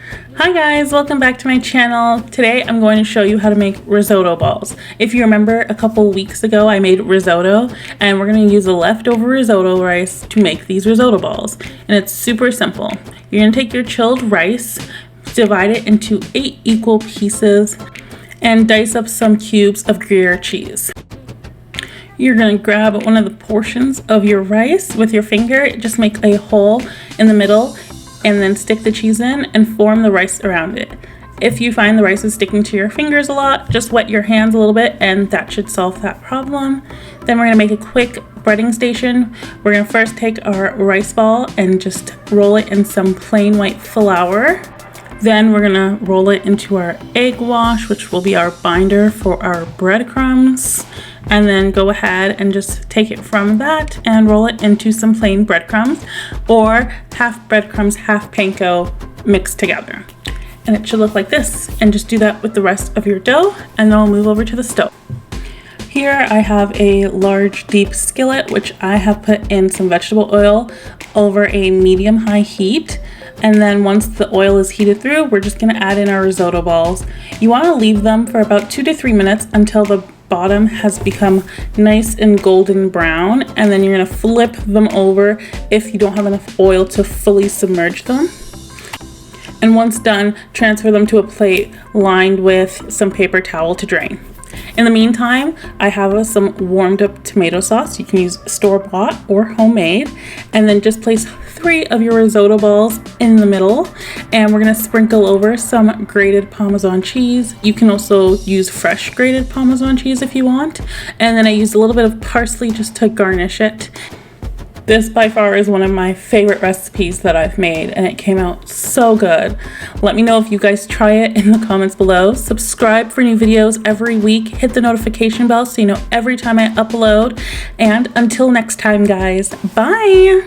Hi guys, welcome back to my channel. Today I'm going to show you how to make risotto balls. If you remember, a couple weeks ago I made risotto, and we're going to use the leftover risotto rice to make these risotto balls. And it's super simple. You're going to take your chilled rice, divide it into 8 equal pieces, and dice up some cubes of Gruyere cheese. You're going to grab one of the portions of your rice with your finger, just make a hole in the middle, and then stick the cheese in and form the rice around it. If you find the rice is sticking to your fingers a lot, just wet your hands a little bit and that should solve that problem. Then we're going to make a quick breading station. We're going to first take our rice ball and just roll it in some plain white flour. Then we're going to roll it into our egg wash, which will be our binder for our breadcrumbs. And then go ahead and just take it from that and roll it into some plain breadcrumbs, or half breadcrumbs, half panko mixed together. And it should look like this. And just do that with the rest of your dough, and then we'll move over to the stove. Here I have a large deep skillet, which I have put in some vegetable oil over a medium-high heat. And then once the oil is heated through, we're just gonna add in our risotto balls. You wanna leave them for about 2 to 3 minutes until the bottom has become nice and golden brown, and then you're gonna flip them over if you don't have enough oil to fully submerge them. And once done, transfer them to a plate lined with some paper towel to drain. In the meantime, I have some warmed up tomato sauce. You can use store-bought or homemade, and then just place 3 of your risotto balls in the middle, and we're gonna sprinkle over some grated Parmesan cheese. You can also use fresh grated Parmesan cheese if you want, and then I used a little bit of parsley just to garnish it. This by far is one of my favorite recipes that I've made, and it came out so good. Let me know if you guys try it in the comments below. Subscribe for new videos every week. Hit the notification bell so you know every time I upload. And until next time, guys, bye!